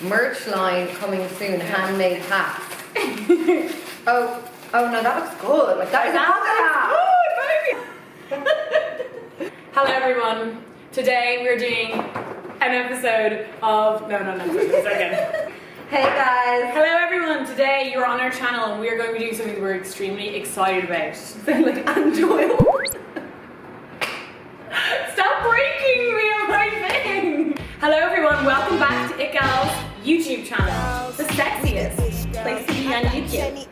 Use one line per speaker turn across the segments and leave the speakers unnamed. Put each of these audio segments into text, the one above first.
merch line coming soon, handmade hats. oh no, that looks good. Like that is a pocket hat.
Hello everyone. Today we're doing an episode of again.
Hey guys.
Hello everyone. Today you're on our channel and we're going to be doing something we're extremely excited about.
Sound like Anne Doyle.
Stop breaking me on my thing! Hello everyone, welcome back to galz YouTube channel, the sexiest place to be on YouTube.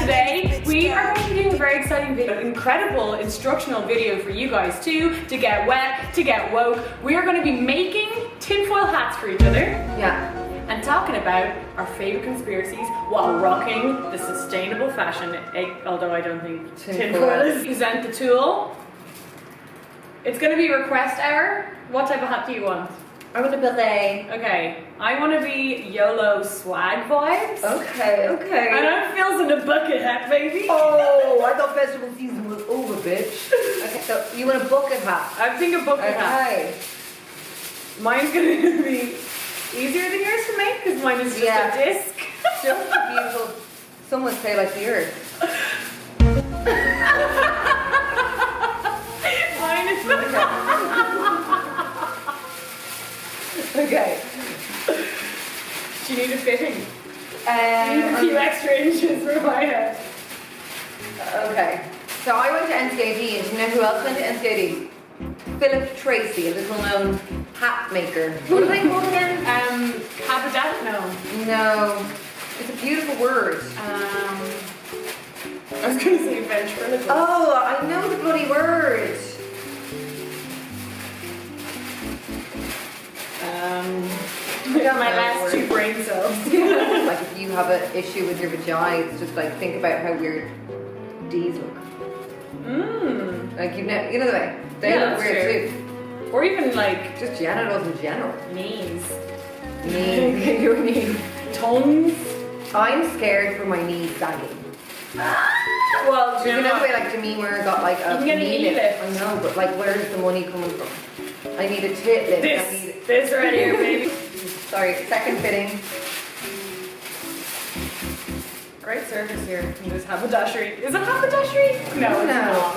Today we are going to be doing a very exciting video, incredible instructional video for you guys too, to get wet, to get woke. We are going to be making tinfoil hats for each other.
Yeah.
And talking about our favourite conspiracies while rocking the sustainable fashion, although I don't think tinfoil is. Present the tool. It's going to be request hour. What type of hat do you want?
I want a beret.
Okay, I want to be YOLO swag vibes.
Okay.
And I'm feels in a bucket hat, baby.
Oh, I thought festival season was over, bitch. Okay, so you want a bucket hat?
I'm thinking bucket hat.
Okay.
Mine's going to be easier than yours to make because mine is just a disc.
Just a beautiful, some would say like the earth.
Mine is
Okay.
Do you need a fitting? I need a few extra inches for my head.
Okay. So I went to NCAD, and you know who else went to NCAD? Philip Tracy, a little known hat maker. What are they called again?
Habitat?
No. It's a beautiful word.
I was going to say ventriloquist.
Oh, I know the bloody word.
My last two brain cells.
Like if you have an issue with your vagina, it's just like think about how weird D's look. Like you know the way they look weird too.
Or even like
just genitals in general.
Knees.
Your knees.
Tongues.
I'm scared for my knees sagging.
Well,
you know the way like Demi Moore got like a
knee lift.
I know, but like where's the money coming from? I need a tit lift.
This right here, baby.
Sorry, second fitting.
Great service here in this haberdashery. Is it haberdashery? No, it's not.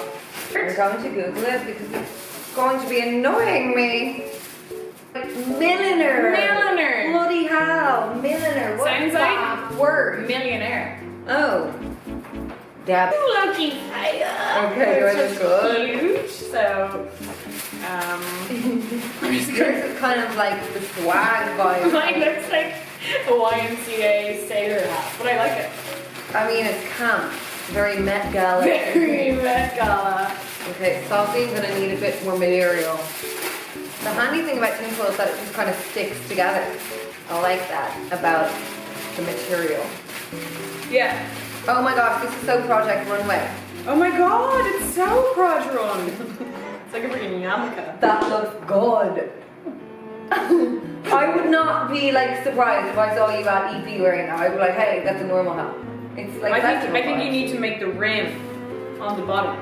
We're going to Google it because it's going to be annoying me. Milliner. Bloody hell, milliner. What
sounds like
word?
Millionaire.
Oh. Dab.
Lucky fire.
Okay, yours is good.
Huge. So,
yours is kind of like the swag vibe.
Mine looks like a YMCA sailor hat, but I like it.
I mean, it's camp. Very Met Gala.
Very Met Gala.
Okay, Sophie, I'm gonna need a bit more material. The handy thing about tinfoil is that it just kind of sticks together. I like that about the material.
Yeah.
Oh my gosh, this is so Project Runway.
Oh my god, it's so Proj Run. It's like a freaking yarmulke.
That looks good. I would not be like surprised if I saw you at EP wearing that. I'd be like, hey, that's a normal hat. It's like
I think you need to make the rim on the bottom.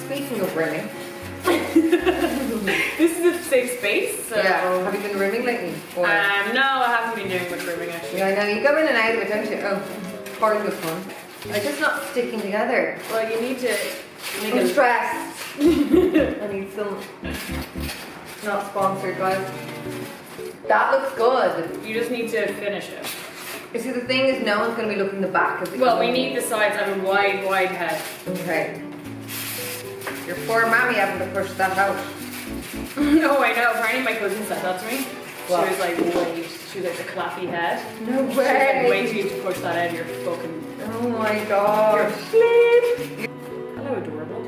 Speaking of rimming.
This is a safe space. So.
Yeah. Have you been rimming lately? Or?
No, I haven't been doing much rimming actually.
Yeah, I know. You go in and out of it, don't you? Oh, part of the fun. It's just not sticking together.
Well, you need to make
I'm stressed. I need some. Not sponsored, guys. That looks good.
You just need to finish it.
You see, the thing is, no one's going to be looking the back of the.
Well, we need the sides. I have a wide head.
Okay. Your poor mammy having to push that out.
No, I know. Apparently, my cousin said that to me.
What?
She was like, wait. She was like, the clappy head.
No way.
She was like, wait till you have to push that out of your fucking.
Oh my god.
Your flip. Hello, adorable.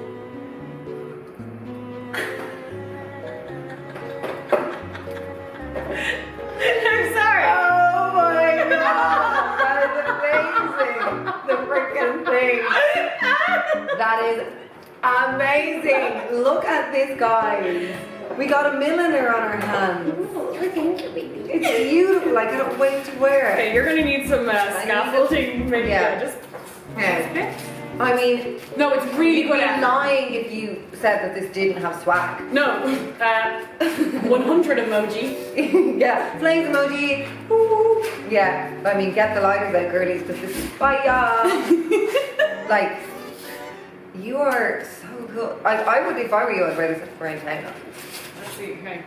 I'm sorry.
Oh my god. That is amazing. The freaking thing. That is amazing. Look at this, guys. We got a milliner on our hands. It's beautiful. I cannot wait to wear it.
Okay, you're gonna need some scaffolding. Maybe just.
Yeah. I mean,
no, it's really
you'd
good.
be lying if you said that this didn't have swag.
No, 100 emoji.
Yeah, flames emoji. Ooh. Yeah, I mean, get the lighters out, girlies, because this is fire. Like, you are so cool. I would, if I were you, I'd wear this around town.
Let's see, okay.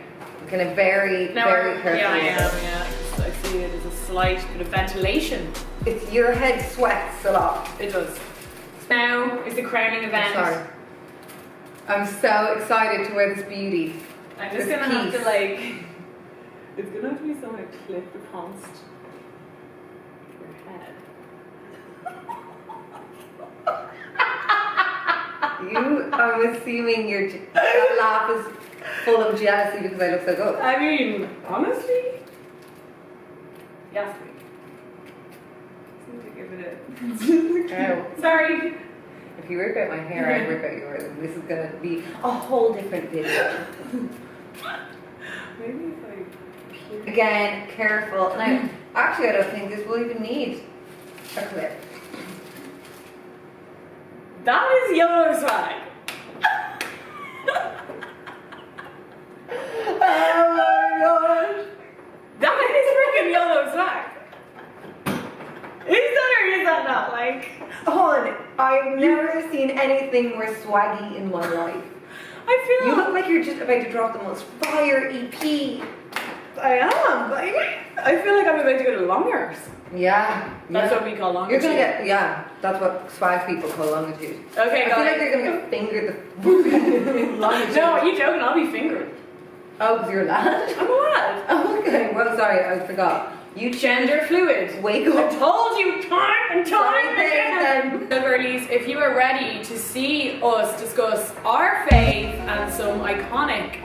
Kind of very careful.
Yeah, I am, yeah. I see it as a slight bit of ventilation.
It's your head sweats a lot.
It does. Now is the crowning event.
Sorry. I'm so excited to wear this beauty.
I'm just gonna have to like, it's gonna have to be something to clip against your head.
I'm assuming that laugh is full of jealousy because I look so good.
I mean, honestly, yes, please. Just need to give it a.
Oh.
Sorry.
If you rip out my hair, I rip out yours. And this is gonna be a whole different video.
Maybe if I.
Again, careful. Now, actually, I don't think this will even need a clip.
That is yellow swag.
Oh my gosh.
That is freaking yellow swag. Is that or is that not? Like,
Hon, I've never seen anything more swaggy in my life.
I feel
You look like you're just about to drop the most fire EP.
I am. Like, I feel like I'm about to go to Longers.
Yeah.
That's what we call
You're
longitude.
gonna get, yeah, that's what swag people call longitude.
Okay,
I feel like you're gonna get fingered the longitude.
No, are you joking? I'll be fingered.
Oh, because you're a lad?
I'm a lad.
Oh, okay. Well, sorry, I forgot. You
Gender fluid.
wake
I
up.
told you time and time again.
Then.
So girlies, if you are ready to see us discuss our fave and some iconic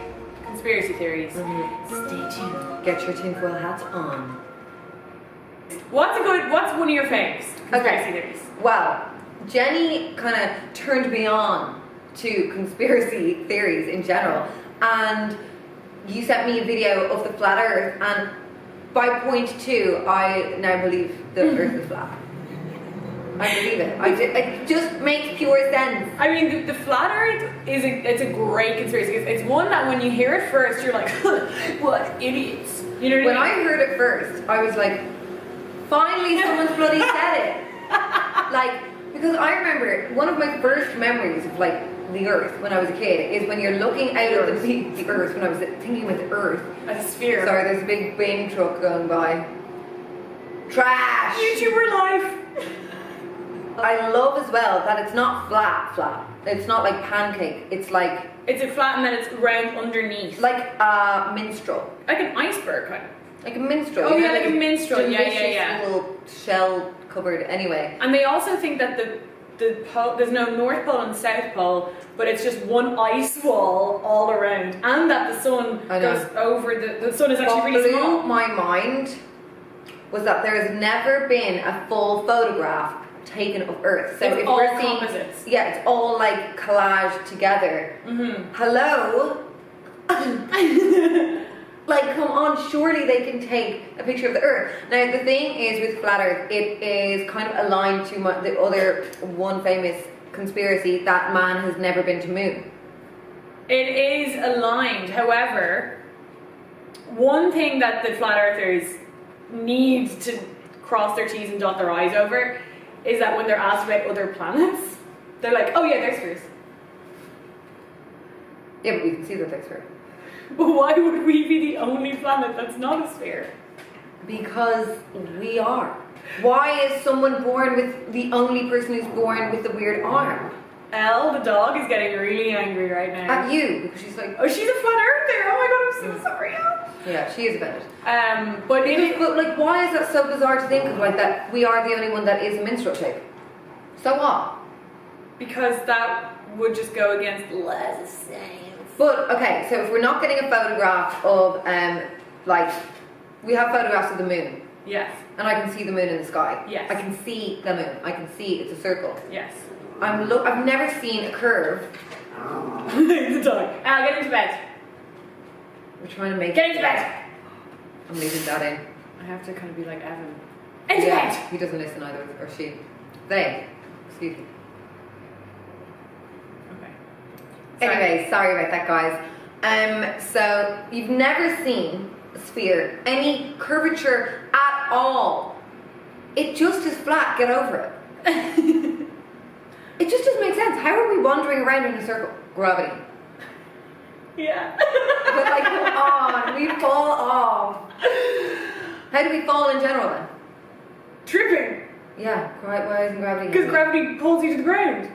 conspiracy theories, stay tuned.
Get your tinfoil hats on.
What's one of your faves conspiracy theories?
Well, Jenny kind of turned me on to conspiracy theories in general, and you sent me a video of the flat Earth, and by point 2, I now believe the Earth is flat. I believe it. It just makes pure sense.
I mean, the flat Earth it's a great conspiracy. It's one that when you hear it first, you're like, what idiots. You know what
When
I mean?
I heard it first, I was like, finally someone's bloody said it. Like, because I remember one of my first memories of like the Earth when I was a kid is when you're looking out of the Earth, when I was thinking about the Earth.
A sphere.
Sorry, there's a big bin truck going by. Trash!
YouTuber life.
I love as well that it's not flat. It's not like pancake. It's like
It's a flat and then it's round underneath.
like a minstrel.
Like an iceberg kind of.
Like a minstrel.
Oh,
you
yeah,
know,
like a minstrel. Yeah,
delicious
yeah.
little shell covered anyway.
And they also think that the pole, there's no North Pole and South Pole, but it's just one ice wall all around, and that the sun
I know.
goes over the sun is actually
What
really
blew
small.
my mind was that there has never been a full photograph taken of Earth. So
It's
if
all
we're seeing,
composites.
yeah, it's all like collaged together. Hello. Like, come on, surely they can take a picture of the Earth. Now, the thing is with flat Earth, it is kind of aligned to the other one famous conspiracy that man has never been to moon.
It is aligned. However, one thing that the flat earthers need to cross their T's and dot their I's over is that when they're asked about other planets, they're like, oh yeah, they're spheres.
Yeah, but we can see that they're sphere.
But why would we be the only planet that's not a sphere?
Because we are. Why is someone born with the only person who's born with the weird arm?
Elle, the dog, is getting really angry right now.
At you, because she's like,
Oh, she's a flat earther. Oh my god, I'm so sorry, Elle.
yeah, she is offended.
But it,
But like, why is that so bizarre to think of? Like that we are the only one that is a minstrel shape. So what?
because that would just go against less science.
But okay, so if we're not getting a photograph of like, we have photographs of the moon,
Yes.
and I can see the moon in the sky.
Yes.
I can see the moon. I can see it's a circle.
Yes.
I've never seen a curve.
The dog. Al, get into bed.
We're trying to make.
Get into bed.
I'm leaving that in.
I have to kind of be like Evan. Into
Yeah,
bed.
he doesn't listen either, or she. They. Excuse me.
Okay.
Anyway, sorry about that, guys. So you've never seen a sphere, any curvature at all. It just is flat. Get over it. It just doesn't make sense. How are we wandering around in a circle? Gravity.
Yeah.
But like, come on, we fall off. How do we fall in general then?
Tripping.
Yeah, why isn't gravity?
Because gravity pulls you to the ground.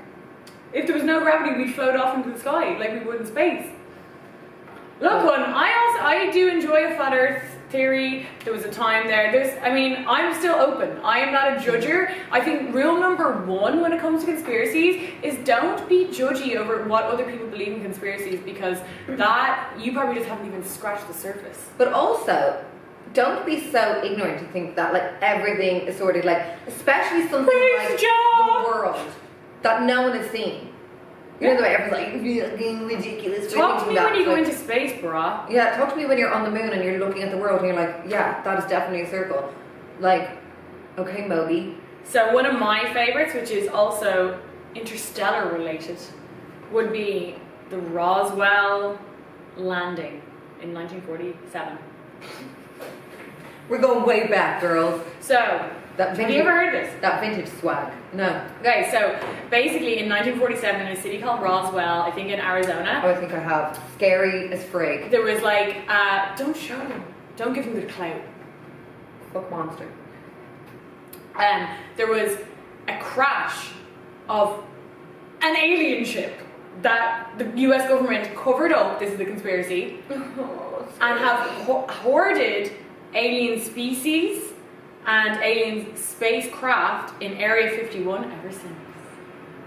If there was no gravity, we'd float off into the sky like we would in space. Look, one. I do enjoy a flat Earth theory. There was a time there. I'm still open. I am not a judger. I think rule number one when it comes to conspiracies is don't be judgy over what other people believe in conspiracies, because that you probably just haven't even scratched the surface.
But also, don't be so ignorant to think that like everything is sorted, like especially something like the world that no one has seen. You know the way everyone's like ridiculous.
Talk to me when you go into space, brah.
Yeah, talk to me when you're on the moon and you're looking at the world and you're like, yeah, that is definitely a circle. Like, okay, Moby.
So one of my favorites, which is also interstellar related, would be the Roswell landing in 1947.
We're going way back, girls.
So, have you ever heard this?
That vintage swag. No.
Okay, so basically in 1947 in a city called Roswell, I think in Arizona.
Oh, I think I have. Scary as frig.
There was like, don't show them. Don't give them the clout.
Fuck monster.
There was a crash of an alien ship that the US government covered up, this is the conspiracy, and have hoarded alien species and alien spacecraft in Area 51 ever since.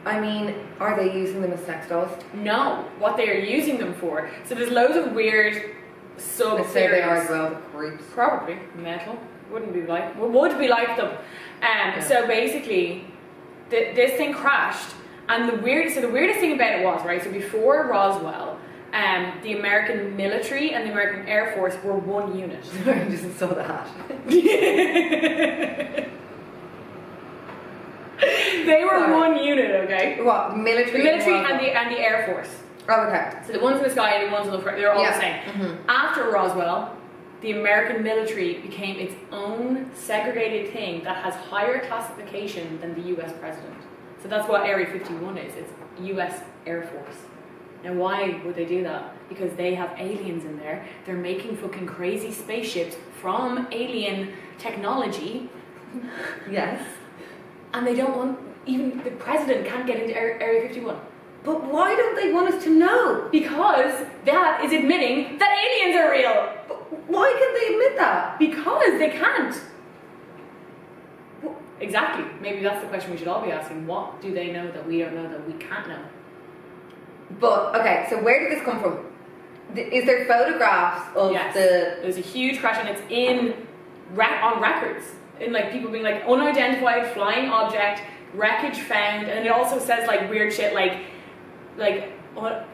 I mean, are they using them as sex dolls?
No, what they are using them for. So there's loads of weird sub-theories.
Let's say they are as well, the creeps.
Probably. Metal. Would be like them. So basically, this thing crashed, and the weirdest thing about it was, right, so before Roswell, the American military and the American Air Force were one unit.
I just saw that.
They were one unit, okay?
What? Military?
The military and the Air Force.
Oh, okay.
So the ones in the sky and the ones on the front, they're all the same.
Mm-hmm.
After Roswell, the American military became its own segregated thing that has higher classification than the US president. So that's what Area 51 is. It's US Air Force. Now why would they do that? Because they have aliens in there. They're making fucking crazy spaceships from alien technology.
Yes.
And they don't want, even the president can't get into Area 51.
But why don't they want us to know?
Because that is admitting that aliens are real.
But why can't they admit that?
Because they can't. Exactly. Maybe that's the question we should all be asking. What do they know that we don't know that we can't know?
But, okay, so where did this come from? Is there photographs of
There's a huge crash, and it's on records. In like people being like unidentified flying object, wreckage found, and it also says like weird shit like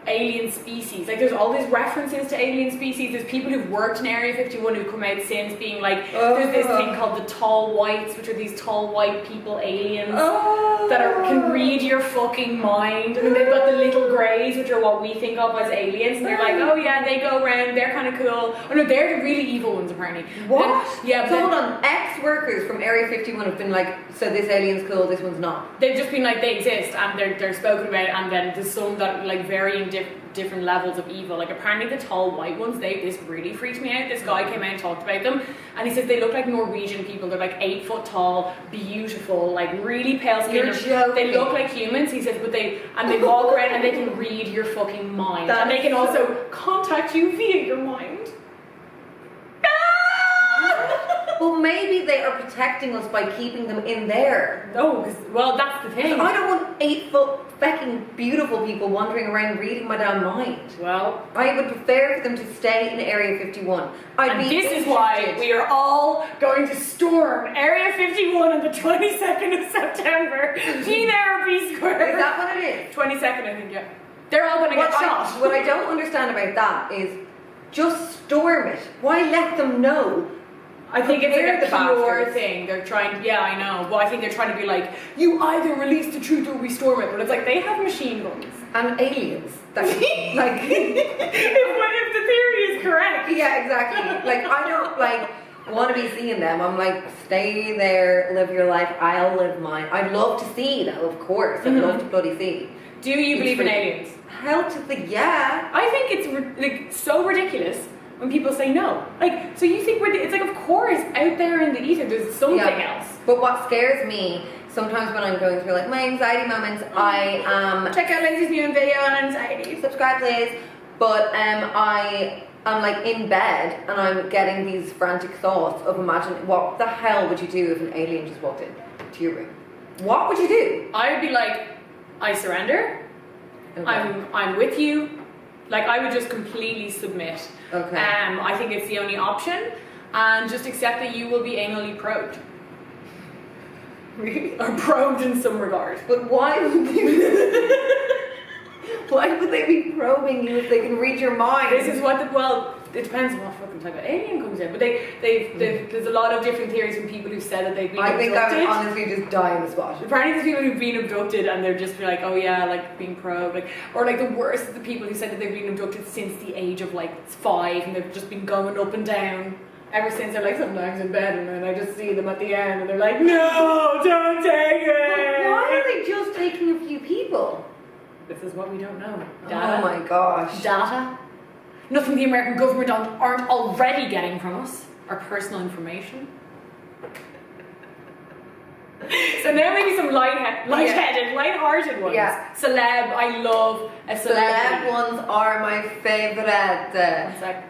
alien species. Like there's all these references to alien species. There's people who've worked in Area 51 who've come out since being like, there's this thing called the tall whites, which are these tall white people aliens that can read your fucking mind. And then they've got the little greys, which are what we think of as aliens. And they're like, oh yeah, they go around, they're kind of cool. Oh no, they're the really evil ones apparently.
What?
Yeah.
So hold on, ex-workers from Area 51 have been like, so this alien's cool, this one's not.
They've just been like, they exist and they're spoken about, and then there's some that like varying different levels of evil. Like apparently the tall white ones, this really freaked me out. This guy came out and talked about them, and he says they look like Norwegian people. They're like 8 foot tall, beautiful, like really pale skin.
You're joking.
They look like humans. He says, but they walk around and they can read your fucking mind, and they can also contact you via your mind.
Well, maybe they are protecting us by keeping them in there.
Oh, well, that's the thing.
I don't want 8 foot fucking beautiful people wandering around reading my damn mind.
Well,
I would prefer for them to stay in Area 51.
This is why we are all going to storm Area 51 on the 22nd of September. Be there or be square.
Is that what it is?
22nd, I think, yeah. They're all going to get shot.
What I don't understand about that is just storm it. Why let them know?
I think it's like a
the
pure
bastards.
thing. They're trying, yeah, I know. Well, I think they're trying to be like, you either release the truth or we storm it. But it's like, they have machine guns.
And aliens. That, like,
if the theory is correct.
yeah, exactly. Like, I don't, like, want to be seeing them. I'm like, stay there, live your life. I'll live mine. I'd love to see though, of course. I'd love to bloody see.
Do you believe in aliens?
Hell to the yeah.
I think it's like so ridiculous when people say no. Like, so you think it's like, of course, out there in the ether, there's something else.
But what scares me, sometimes when I'm going through like my anxiety moments, I
check out Lindsay's new video on anxiety.
Subscribe, please. But I'm like in bed and I'm getting these frantic thoughts of imagining what the hell would you do if an alien just walked in to your room? What would you do?
I would be like, I surrender. Okay. I'm with you. Like, I would just completely submit.
Okay.
I think it's the only option, and just accept that you will be anally probed.
Really?
Or probed in some regard.
But why would they? Why would they be probing you if they can read your mind?
This is what it depends on what fucking type of alien comes in. But there's a lot of different theories from people who've said that they've been abducted.
I think I would honestly just die on the spot.
Apparently there's people who've been abducted and they're just like, oh yeah, like being probed. Like, or like the worst is the people who said that they've been abducted since the age of like 5 and they've just been going up and down ever since. They're like sometimes in bed and then I just see them at the end and they're like, no, don't take it.
But why are they just taking a few people?
This is what we don't know.
Data. Oh my gosh.
Data. Nothing the American government aren't already getting from us. Our personal information. So now maybe some light-hearted ones.
Yeah.
Celeb. I love a celebrity.
Celeb ones are my favourite.
1 sec.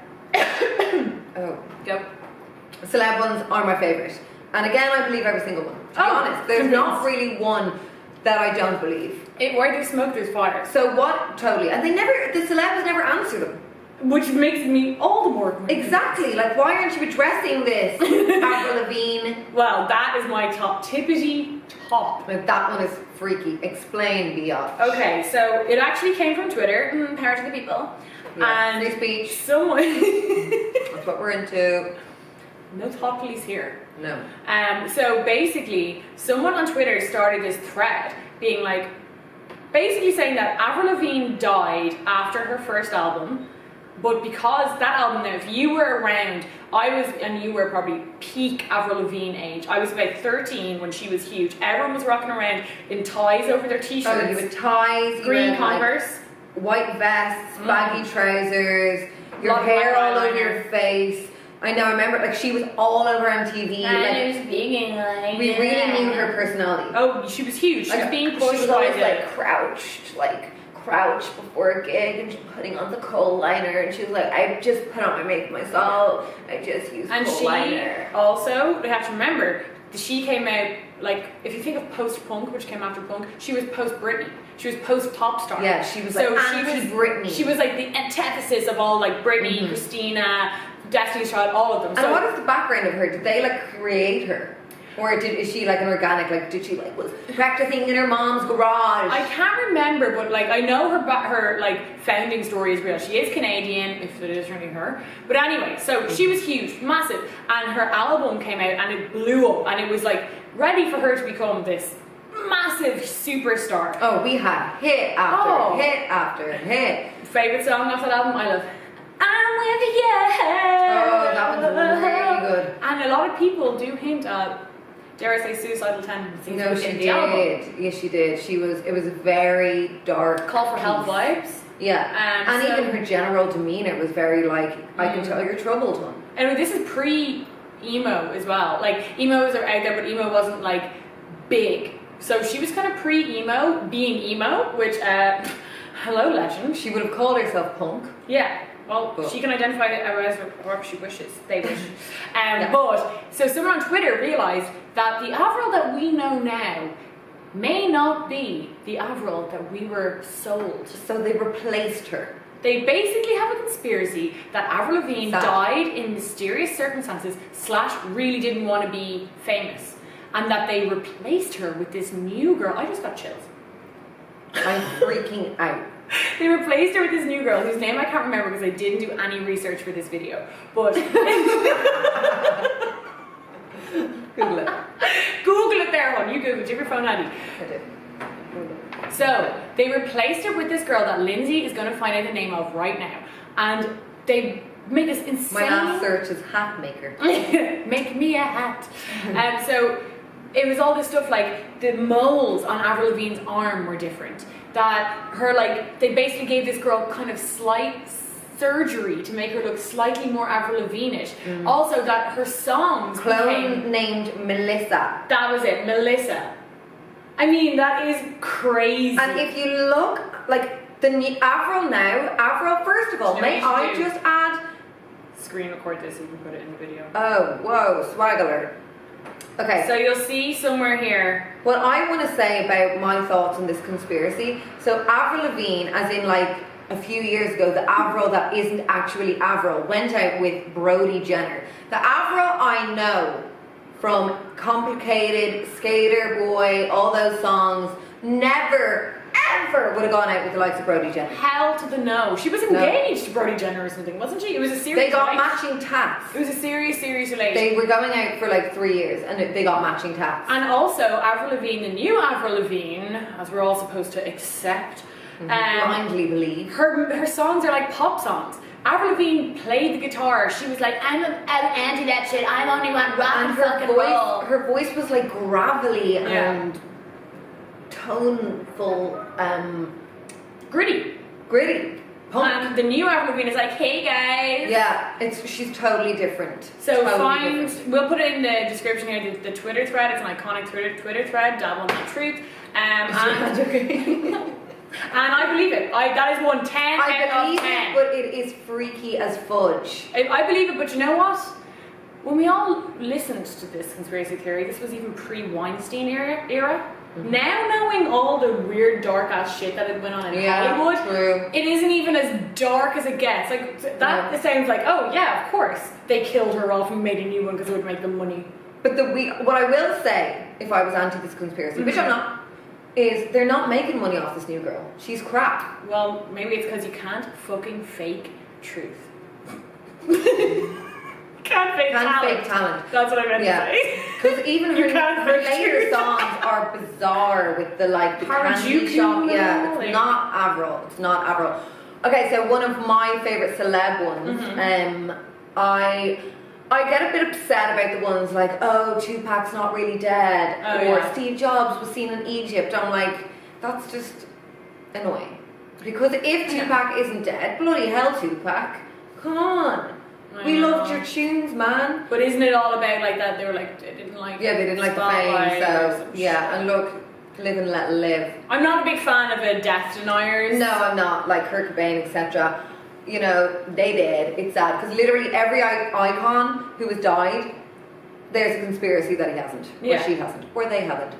Oh.
Go.
Celeb ones are my favourite. And again, I believe every single one. To be honest, there's not really one that I don't believe.
Where there's smoke, there's fire.
So what? Totally. And the celebs never answer them.
Which makes me all the more confused.
Exactly. Like, why aren't you addressing this, Avril Lavigne?
Well, that is my top. Tippity top.
Like, that one is freaky. Explain, biatch.
Okay, so it actually came from Twitter. Power to the people.
Yeah.
And
free speech.
Someone.
That's what we're into.
No talk police here.
No.
So basically, someone on Twitter started this thread being like, basically saying that Avril Lavigne died after her first album, but because that album, now if you were around, and you were probably peak Avril Lavigne age, I was about 13 when she was huge. Everyone was rocking around in ties over their t-shirts.
Oh, you had ties,
green Converse,
white vests, baggy trousers, your hair all over your face. I know, I remember, like, she was all over MTV.
And it was big and
we really knew her personality.
Oh, she was huge. She was being pushed.
She was always crouched before a gig and she was putting on the coal liner and she was like, I just put on my makeup myself. I just use coal liner.
Also, we have to remember, she came out, like, if you think of post-punk, which came after punk, she was post-Britney. She was post-pop star.
Yeah, she was like anti-Britney.
She was like the antithesis of all, like, Britney, Christina, Destiny's Child, all of them.
And what is the background of her? Did they like create her? Or is she like an organic, like did she like was practicing in her mom's garage?
I can't remember, but like I know her like founding story is real. She is Canadian, if it is really her. But anyway, so she was huge, massive, and her album came out and it blew up and it was like ready for her to become this massive superstar.
Oh, we had hit after hit after hit.
Favorite song off that album? I love I'm with you.
Oh, that one's really good.
And a lot of people do hint at, dare I say, suicidal tendencies.
No, she did. Yes, she did. It was a very dark
call for help vibes.
Yeah. And so, even her general demeanor was very like, I can tell you're troubled, hon.
Anyway, this is pre-emo as well. Like, emos are out there, but emo wasn't like big. So she was kind of pre-emo, being emo, which, hello legend.
She would have called herself punk.
Yeah. Well, she can identify it as whatever she wishes. They wish. But, so someone on Twitter realised that the Avril that we know now may not be the Avril that we were sold.
So they replaced her.
They basically have a conspiracy that Avril Lavigne died in mysterious circumstances / really didn't want to be famous. And that they replaced her with this new girl. I just got chills.
I'm freaking out.
They replaced her with this new girl whose name I can't remember because I didn't do any research for this video. But
Google it.
Google it there, hon. You Google it. Do you have your phone handy?
I did.
So they replaced her with this girl that Lindsay is going to find out the name of right now. And they made this insane.
My last search is hat maker.
Make me a hat. So it was all this stuff like the moles on Avril Lavigne's arm were different. That her like they basically gave this girl kind of slight surgery to make her look slightly more Avril Lavigne-ish. Also that her songs
Clone named Melissa.
That was it, Melissa. I mean, that is crazy.
And if you look like the new Avril now, Avril, first of all,
Do you know
may
what you
I
should do?
just add?
Screen record this so you can put it in the video.
Oh, whoa, swag alert. Okay.
So you'll see somewhere here.
What I want to say about my thoughts on this conspiracy. So Avril Lavigne, as in like a few years ago, the Avril that isn't actually Avril, went out with Brody Jenner. The Avril I know from Complicated, Skater Boy, all those songs, never ever would have gone out with the likes of Brody Jenner.
Hell to the no. She was engaged to Brody Jenner or something, wasn't she? It was a serious
They got
relation-
matching tats.
It was a serious relationship.
They were going out for like 3 years and they got matching tats.
And also, Avril Lavigne, the new Avril Lavigne, as we're all supposed to accept,
Blindly believe.
her songs are like pop songs. Avril Lavigne played the guitar. She was like, I'm anti that shit. I only want rock and fucking roll.
Her voice was like gravelly and toneful,
Gritty.
punk.
And the new Avril Lavigne is like, hey guys.
Yeah, she's totally different.
So
Totally different.
we'll put it in the description here, the Twitter thread. It's an iconic Twitter thread, Dabble in That Truth. And I believe it. That is 1 10
I
out
believe
of 10.
it, but it is freaky as fudge.
I believe it, but you know what? When we all listened to this conspiracy theory, this was even pre-Weinstein era. Now knowing all the weird dark ass shit that had went on in Hollywood,
true.
it isn't even as dark as it gets. Like that it sounds like, oh yeah, of course they killed her off and made a new one because it would make them money.
But what I will say, if I was anti this conspiracy, which I'm not, is they're not making money off this new girl. She's crap.
Well, maybe it's because you can't fucking fake truth. Can't fake talent. That's what I meant to say.
Because even
You
her
can't fake
later
truth.
songs are bizarre with the like the candy
Harajuku
shop. Yeah,
and
it's not Avril. It's not Avril. Okay, so one of my favorite celeb ones. I get a bit upset about the ones like, oh, Tupac's not really dead, or Steve Jobs was seen in Egypt. I'm like, that's just annoying. Because if Tupac isn't dead, bloody hell, Tupac, come on. We loved your tunes, man.
But isn't it all about like that? They were like, they didn't like.
Yeah, they didn't like the fame, so yeah. And look, live and let live.
I'm not a big fan of a death deniers.
No, I'm not. Like Kurt Cobain, etc. You know, they did. It's sad because literally every icon who has died, there's a conspiracy that he hasn't, or she hasn't, or they haven't.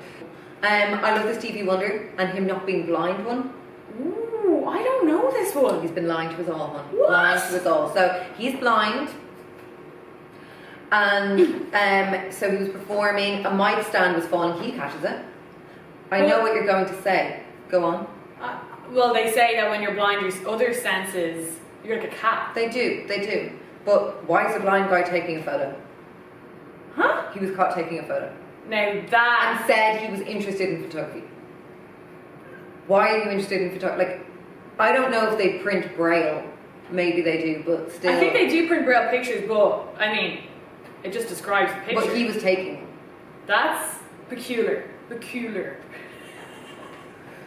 I love this Stevie Wonder and him not being blind one.
Ooh, I don't know this one.
He's been lying to us all, hon.
What?
Lying to us all. So he's blind, and so he was performing. A mic stand was falling. He catches it. I know what you're going to say. Go on.
Well, they say that when you're blind, your other senses, you're like a cat.
They do. But why is a blind guy taking a photo?
Huh?
He was caught taking a photo.
Now that...
And said he was interested in photography. Why are you interested in photography? Like, I don't know if they print Braille. Maybe they do, but still.
I think they do print Braille pictures, but, I mean, it just describes the picture.
But he was taking them.
That's peculiar. Peculiar.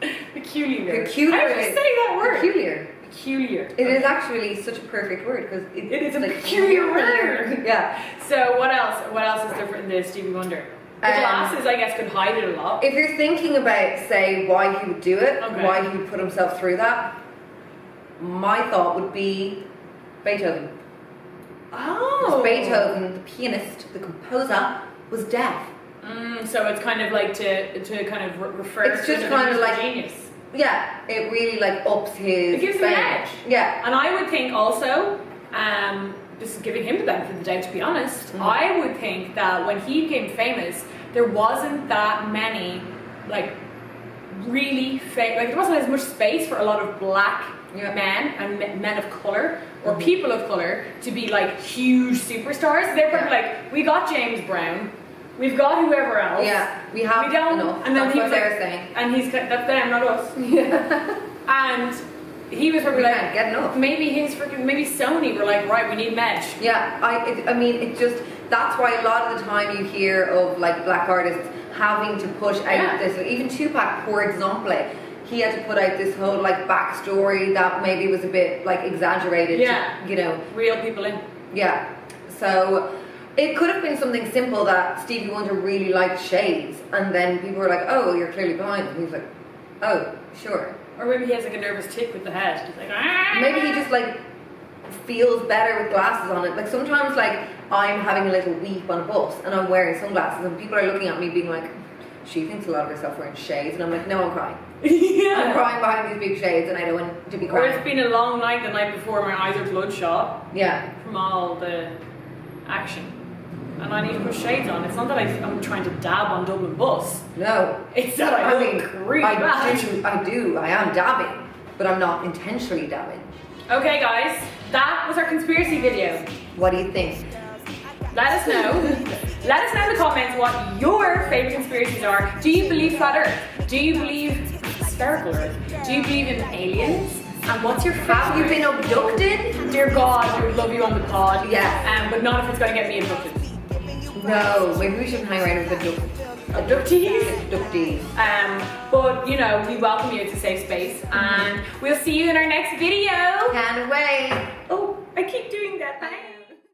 How do you
say that word?
Peculiar. It is actually such a perfect word because
It is a
like,
peculiar word.
Yeah.
So what else? What else is different than Stevie Wonder? The glasses, I guess, could hide it a lot.
If you're thinking about, say, why he would do it,
Okay.
why he would put himself through that, my thought would be Beethoven.
Oh.
Beethoven, the pianist, the composer, was deaf.
So it's kind of like to kind of refer
It's
to
just
the
kind of like
genius.
Yeah, it really like ups his.
It gives him an edge.
Yeah.
And I would think also, this is giving him the benefit of the doubt, to be honest. I would think that when he became famous, there wasn't that many like really like there wasn't as much space for a lot of black men and men of color or people of color to be like huge superstars. They were like, we got James Brown, we've got whoever else.
Yeah, we have
we don't,
enough.
and then
That's
he
what
was
they're
like,
saying.
and he's that's them, not us.
Yeah.
And he was probably like,
getting up.
maybe Sony were like, right, we need Medj.
Yeah, I mean, it just, that's why a lot of the time you hear of like black artists having to push out this, like, even Tupac, for example, he had to put out this whole like backstory that maybe was a bit like exaggerated to, you know.
Reel people in.
Yeah, so it could have been something simple that Stevie Wonder really liked shades, and then people were like, oh, you're clearly blind, and he was like, oh, sure.
Or maybe he has like a nervous tick with the head. He's like, ah!
Maybe he just like feels better with glasses on it. Like sometimes like I'm having a little weep on a bus and I'm wearing sunglasses and people are looking at me being like, she thinks a lot of herself wearing shades, and I'm like, no, I'm crying. I'm crying behind these big shades and I don't want to be
Or
crying.
it's been a long night the night before, my eyes are bloodshot.
Yeah.
From all the action. And I need to put shades on. It's not that I'm trying to dab on Dublin bus.
No.
It's that I look really bad.
I am dabbing, but I'm not intentionally dabbing.
Okay guys, that was our conspiracy video.
What do you think?
Let us know. Let us know in the comments what your favourite conspiracies are. Do you believe flat earth? Do you believe spherical earth? Do you believe in aliens? And what's your favourite?
Have you been abducted?
Dear God, we would love you on the pod.
Yeah.
But not if it's going to get me abducted.
No, maybe we shouldn't hang around with
Abductees?
abductees.
But you know, we welcome you. It's a safe space. And we'll see you in our next video.
Can't wait.
Oh, I keep doing that. Bye.